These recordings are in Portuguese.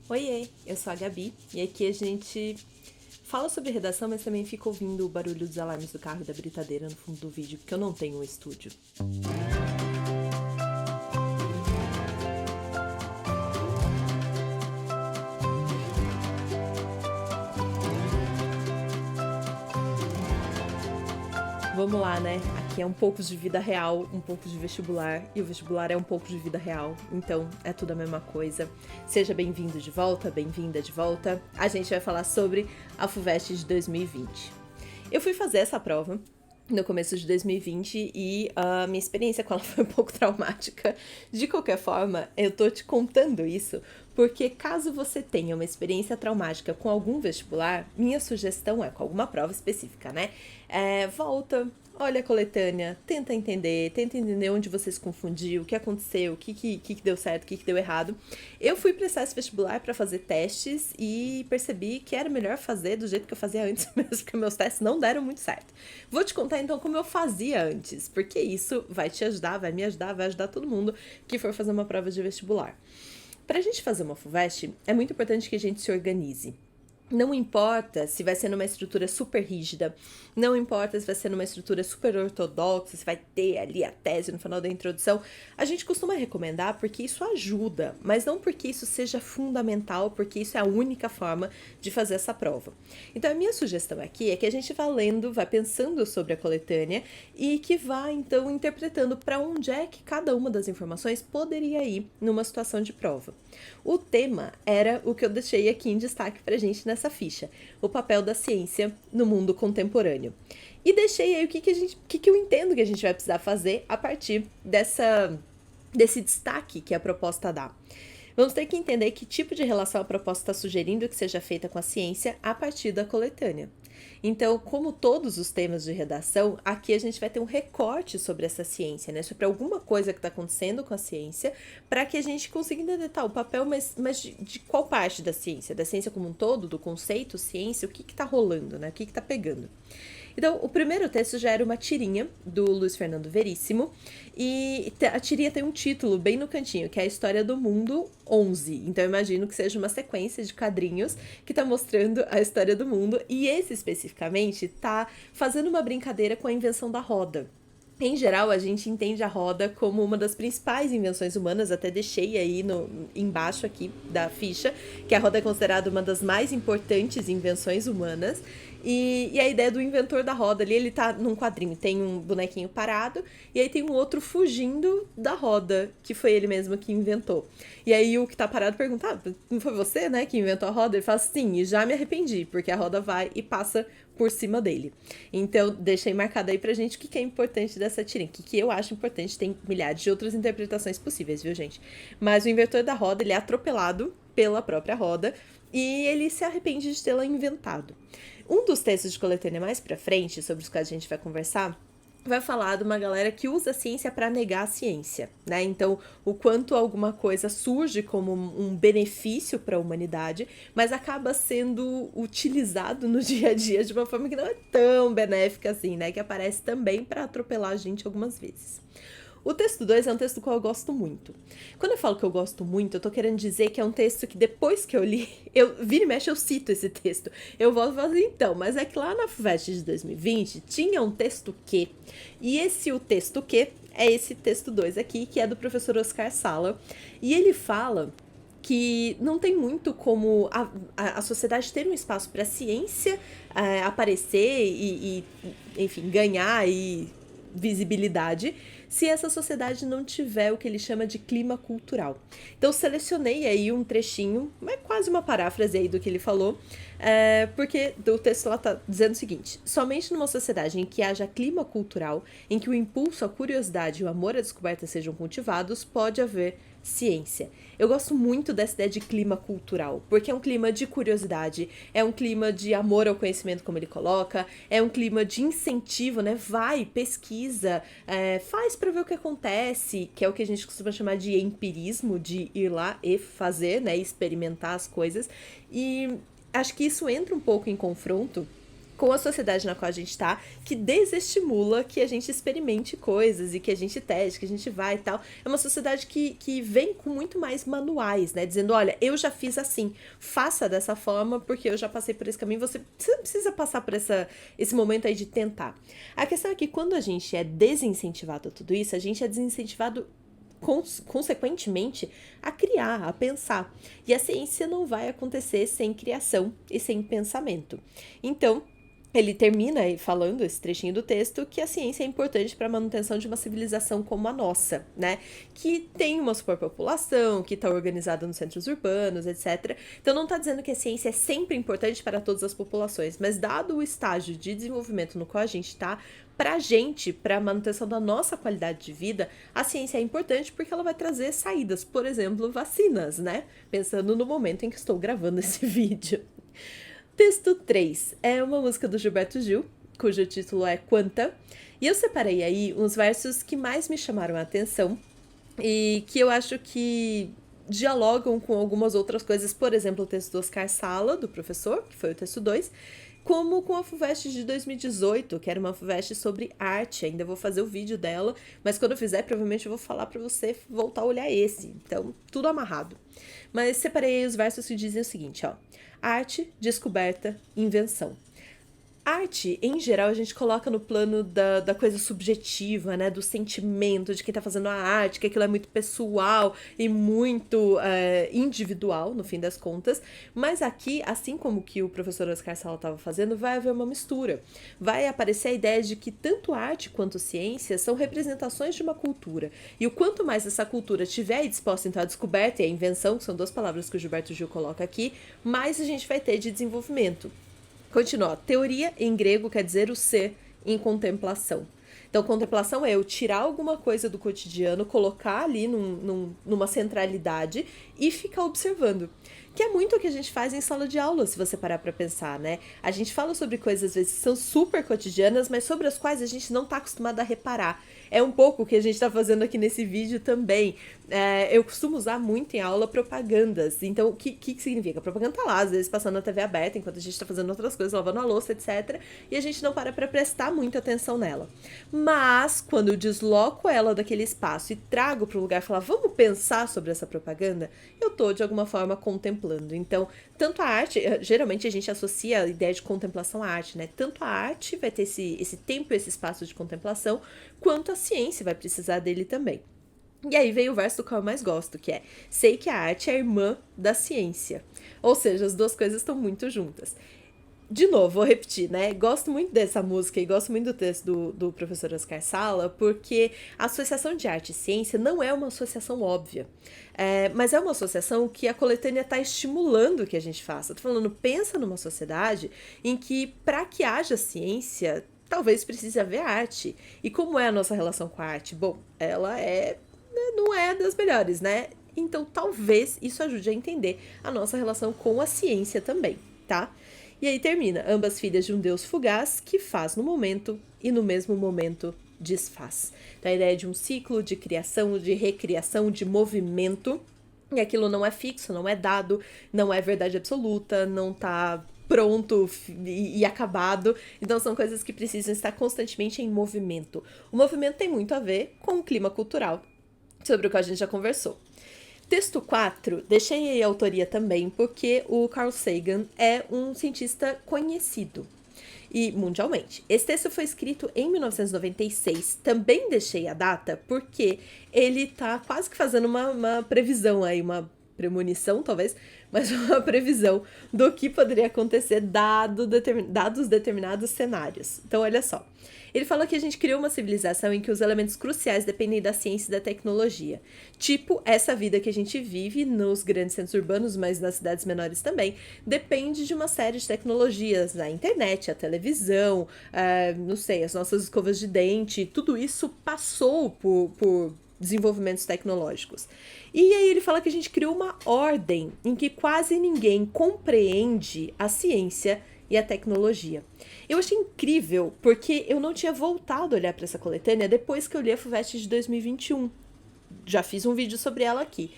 Oiê, eu sou a Gabi e aqui a gente fala sobre redação, mas também fica ouvindo o barulho dos alarmes do carro e da britadeira no fundo do vídeo, porque eu não tenho um estúdio. Vamos lá, né? Aqui é um pouco de vida real, um pouco de vestibular, e o vestibular é um pouco de vida real, então é tudo a mesma coisa. Seja bem-vindo de volta, bem-vinda de volta. A gente vai falar sobre a FUVEST de 2020. Eu fui fazer essa prova no começo de 2020 e a minha experiência com ela foi um pouco traumática. De qualquer forma, eu tô te contando isso porque caso você tenha uma experiência traumática com algum vestibular, minha sugestão é, com alguma prova específica, né? Volta, olha a coletânea, tenta entender onde você se confundiu, o que aconteceu, o que deu certo, o que deu errado. Eu fui prestar esse vestibular para fazer testes e percebi que era melhor fazer do jeito que eu fazia antes mesmo, porque meus testes não deram muito certo. Vou te contar então como eu fazia antes, porque isso vai te ajudar, vai me ajudar, vai ajudar todo mundo que for fazer uma prova de vestibular. Para a gente fazer uma FUVEST, é muito importante que a gente se organize. Não importa se vai ser numa estrutura super rígida, não importa se vai ser numa estrutura super ortodoxa, se vai ter ali a tese no final da introdução. A gente costuma recomendar porque isso ajuda, mas não porque isso seja fundamental, porque isso é a única forma de fazer essa prova. Então a minha sugestão aqui é que a gente vá lendo, vá pensando sobre a coletânea e que vá então interpretando para onde é que cada uma das informações poderia ir numa situação de prova. O tema era o que eu deixei aqui em destaque pra gente nessa ficha, o papel da ciência no mundo contemporâneo. E deixei aí o que eu entendo que a gente vai precisar fazer a partir desse destaque que a proposta dá. Vamos ter que entender que tipo de relação a proposta está sugerindo que seja feita com a ciência a partir da coletânea. Então, como todos os temas de redação, aqui a gente vai ter um recorte sobre essa ciência, né? Sobre alguma coisa que está acontecendo com a ciência, para que a gente consiga entender o papel, mas de qual parte da ciência? Da ciência como um todo, do conceito ciência, o que está rolando, né? O que está pegando? Então, o primeiro texto já era uma tirinha do Luiz Fernando Veríssimo, e a tirinha tem um título bem no cantinho, que é a História do Mundo 11. Então, eu imagino que seja uma sequência de quadrinhos que está mostrando a história do mundo, e esse especificamente está fazendo uma brincadeira com a invenção da roda. Em geral, a gente entende a roda como uma das principais invenções humanas, até deixei aí embaixo aqui da ficha, que a roda é considerada uma das mais importantes invenções humanas. E a ideia do inventor da roda ali, ele tá num quadrinho, tem um bonequinho parado, e aí tem um outro fugindo da roda, que foi ele mesmo que inventou. E aí o que tá parado pergunta, não foi você, né, que inventou a roda? Ele fala, sim, e já me arrependi, porque a roda vai e passa por cima dele. Então, deixei marcado aí pra gente o que é importante dessa tirinha, o que eu acho importante, tem milhares de outras interpretações possíveis, viu, gente? Mas o inventor da roda, ele é atropelado pela própria roda, e ele se arrepende de tê-la inventado. Um dos textos de coletânea mais pra frente, sobre os quais a gente vai conversar, vai falar de uma galera que usa a ciência para negar a ciência, né? Então, o quanto alguma coisa surge como um benefício para a humanidade, mas acaba sendo utilizado no dia a dia de uma forma que não é tão benéfica assim, né? Que aparece também para atropelar a gente algumas vezes. O texto 2 é um texto que eu gosto muito. Quando eu falo que eu gosto muito, eu tô querendo dizer que é um texto que depois que eu li, eu vira e mexe, eu cito esse texto. Eu volto e falo assim, então, mas é que lá na FUVEST de 2020 tinha um texto que, e o texto que é esse texto 2 aqui, que é do professor Oscar Sala, e ele fala que não tem muito como a sociedade ter um espaço para a ciência aparecer enfim, ganhar visibilidade se essa sociedade não tiver o que ele chama de clima cultural. Então, selecionei aí um trechinho, é quase uma paráfrase aí do que ele falou, porque o texto lá tá dizendo o seguinte: somente numa sociedade em que haja clima cultural, em que o impulso, a curiosidade e o amor à descoberta sejam cultivados, pode haver ciência. Eu gosto muito dessa ideia de clima cultural, porque é um clima de curiosidade, é um clima de amor ao conhecimento, como ele coloca, é um clima de incentivo, né? Vai, pesquisa, faz para ver o que acontece, que é o que a gente costuma chamar de empirismo, de ir lá e fazer, né? Experimentar as coisas. E acho que isso entra um pouco em confronto com a sociedade na qual a gente está, que desestimula que a gente experimente coisas e que a gente teste, que a gente vai e tal. É uma sociedade que vem com muito mais manuais, né? Dizendo, olha, eu já fiz assim, faça dessa forma porque eu já passei por esse caminho, você não precisa passar por esse momento aí de tentar. A questão é que quando a gente é desincentivado a tudo isso, a gente é desincentivado consequentemente a criar, a pensar. E a ciência não vai acontecer sem criação e sem pensamento. Então, ele termina falando, esse trechinho do texto, que a ciência é importante para a manutenção de uma civilização como a nossa, né? Que tem uma superpopulação, que está organizada nos centros urbanos, etc. Então não está dizendo que a ciência é sempre importante para todas as populações, mas dado o estágio de desenvolvimento no qual a gente está, pra gente, pra manutenção da nossa qualidade de vida, a ciência é importante porque ela vai trazer saídas, por exemplo, vacinas, né? Pensando no momento em que estou gravando esse vídeo. Texto 3 é uma música do Gilberto Gil, cujo título é Quanta, e eu separei aí uns versos que mais me chamaram a atenção e que eu acho que dialogam com algumas outras coisas, por exemplo, o texto do Oscar Sala, do professor, que foi o texto 2, como com a FUVEST de 2018, que era uma FUVEST sobre arte. Ainda vou fazer o vídeo dela, mas quando eu fizer, provavelmente eu vou falar pra você voltar a olhar esse. Então, tudo amarrado. Mas separei aí os versos que dizem o seguinte, ó. Arte, descoberta, invenção. Arte, em geral, a gente coloca no plano da coisa subjetiva, né? Do sentimento de quem tá fazendo a arte, que aquilo é muito pessoal e muito individual, no fim das contas. Mas aqui, assim como que o professor Oscar Sala estava fazendo, vai haver uma mistura. Vai aparecer a ideia de que tanto arte quanto ciência são representações de uma cultura. E o quanto mais essa cultura estiver disposta, então, à descoberta e à invenção, que são duas palavras que o Gilberto Gil coloca aqui, mais a gente vai ter de desenvolvimento. Continua. Teoria, em grego, quer dizer o ser em contemplação. Então, contemplação é eu tirar alguma coisa do cotidiano, colocar ali numa centralidade e ficar observando. Que é muito o que a gente faz em sala de aula, se você parar pra pensar, né? A gente fala sobre coisas, às vezes, que são super cotidianas, mas sobre as quais a gente não tá acostumado a reparar. É um pouco o que a gente tá fazendo aqui nesse vídeo também. Eu costumo usar muito em aula propagandas. Então, o que significa? A propaganda tá lá, às vezes passando na TV aberta, enquanto a gente tá fazendo outras coisas, lavando a louça, etc. E a gente não para pra prestar muita atenção nela. Mas, quando eu desloco ela daquele espaço e trago pro lugar e falar, vamos pensar sobre essa propaganda, eu tô, de alguma forma, contemplando. Então, tanto a arte, geralmente a gente associa a ideia de contemplação à arte, né? Tanto a arte vai ter esse tempo, esse espaço de contemplação, quanto a ciência vai precisar dele também. E aí vem o verso do qual eu mais gosto, que é: sei que a arte é irmã da ciência. Ou seja, as duas coisas estão muito juntas. De novo, vou repetir, né? Gosto muito dessa música e gosto muito do texto do professor Oscar Sala, porque a associação de arte e ciência não é uma associação óbvia. Mas é uma associação que a coletânea está estimulando que a gente faça. Tô falando, pensa numa sociedade em que, para que haja ciência, talvez precise haver arte. E como é a nossa relação com a arte? Bom, ela não é das melhores, né? Então, talvez isso ajude a entender a nossa relação com a ciência também, tá? E aí termina, ambas filhas de um Deus fugaz que faz no momento e no mesmo momento desfaz. Então a ideia de um ciclo de criação, de recriação, de movimento, e aquilo não é fixo, não é dado, não é verdade absoluta, não tá pronto e acabado. Então são coisas que precisam estar constantemente em movimento. O movimento tem muito a ver com o clima cultural, sobre o que a gente já conversou. Texto 4, deixei aí a autoria também, porque o Carl Sagan é um cientista conhecido e mundialmente. Esse texto foi escrito em 1996, também deixei a data, porque ele tá quase que fazendo uma previsão aí, uma premonição talvez, mas uma previsão do que poderia acontecer dados determinados cenários. Então olha só. Ele fala que a gente criou uma civilização em que os elementos cruciais dependem da ciência e da tecnologia. Tipo, essa vida que a gente vive nos grandes centros urbanos, mas nas cidades menores também, depende de uma série de tecnologias. A internet, a televisão, não sei, as nossas escovas de dente, tudo isso passou por desenvolvimentos tecnológicos. E aí ele fala que a gente criou uma ordem em que quase ninguém compreende a ciência e a tecnologia. Eu achei incrível, porque eu não tinha voltado a olhar para essa coletânea depois que eu li a FUVEST de 2021. Já fiz um vídeo sobre ela aqui.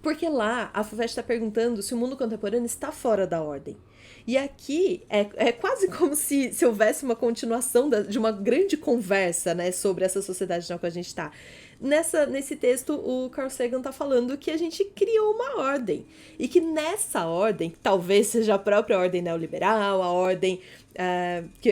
Porque lá a FUVEST está perguntando se o mundo contemporâneo está fora da ordem. E aqui é quase como se houvesse uma continuação de uma grande conversa, né, sobre essa sociedade na qual a gente está. Nesse texto, o Carl Sagan está falando que a gente criou uma ordem. E que nessa ordem, que talvez seja a própria ordem neoliberal, a ordem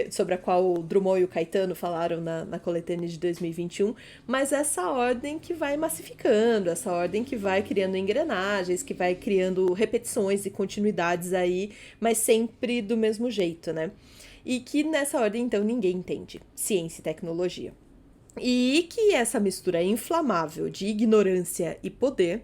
sobre a qual o Drummond e o Caetano falaram na coletânea de 2021, mas essa ordem que vai massificando, essa ordem que vai criando engrenagens, que vai criando repetições e continuidades aí, mas sempre do mesmo jeito, né? E que nessa ordem, então, ninguém entende ciência e tecnologia. E que essa mistura inflamável de ignorância e poder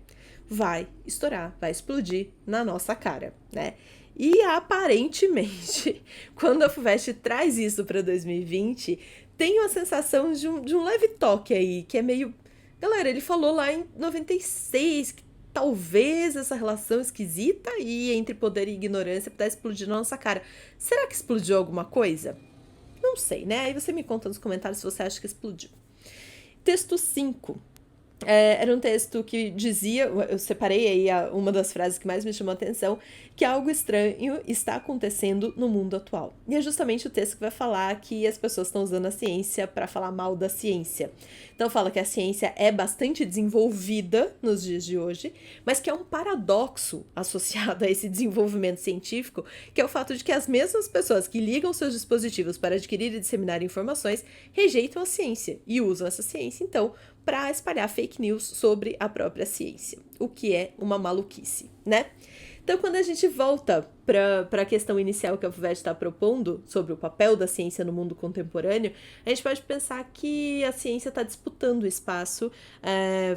vai estourar, vai explodir na nossa cara, né? E aparentemente, quando a FUVEST traz isso para 2020, tem uma sensação de um leve toque aí, que é meio... Galera, ele falou lá em 96 que talvez essa relação esquisita aí entre poder e ignorância pudesse explodir na nossa cara. Será que explodiu alguma coisa? Não sei, né? Aí você me conta nos comentários se você acha que explodiu. Texto 5. Era um texto que dizia, eu separei aí uma das frases que mais me chamou a atenção, que algo estranho está acontecendo no mundo atual. E é justamente o texto que vai falar que as pessoas estão usando a ciência para falar mal da ciência. Então fala que a ciência é bastante desenvolvida nos dias de hoje, mas que é um paradoxo associado a esse desenvolvimento científico, que é o fato de que as mesmas pessoas que ligam seus dispositivos para adquirir e disseminar informações rejeitam a ciência e usam essa ciência, então, para espalhar fake news sobre a própria ciência, o que é uma maluquice, né? Então, quando a gente volta para a questão inicial que a FUVEST está propondo sobre o papel da ciência no mundo contemporâneo, a gente pode pensar que a ciência está disputando espaço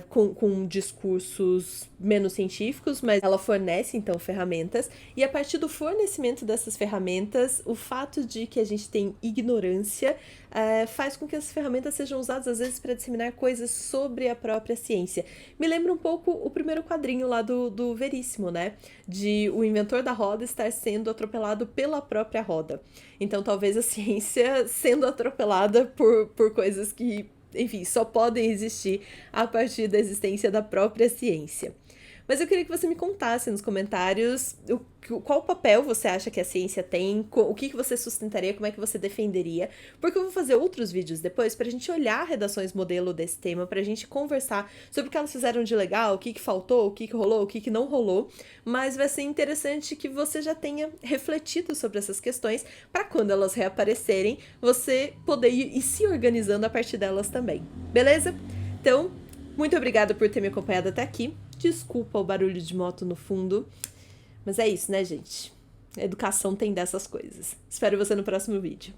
com discursos menos científicos, mas ela fornece, então, ferramentas, e a partir do fornecimento dessas ferramentas, o fato de que a gente tem ignorância faz com que essas ferramentas sejam usadas, às vezes, para disseminar coisas sobre a própria ciência. Me lembra um pouco o primeiro quadrinho lá do Veríssimo, né? De o inventor da roda estar sendo atropelado pela própria roda. Então, talvez a ciência sendo atropelada por coisas que, enfim, só podem existir a partir da existência da própria ciência. Mas eu queria que você me contasse nos comentários qual papel você acha que a ciência tem, o que você sustentaria, como é que você defenderia, porque eu vou fazer outros vídeos depois pra gente olhar redações modelo desse tema, pra gente conversar sobre o que elas fizeram de legal, o que faltou, o que rolou, o que não rolou, mas vai ser interessante que você já tenha refletido sobre essas questões pra quando elas reaparecerem, você poder ir se organizando a partir delas também, beleza? Então, muito obrigada por ter me acompanhado até aqui. Desculpa o barulho de moto no fundo. Mas é isso, né, gente? A educação tem dessas coisas. Espero você no próximo vídeo.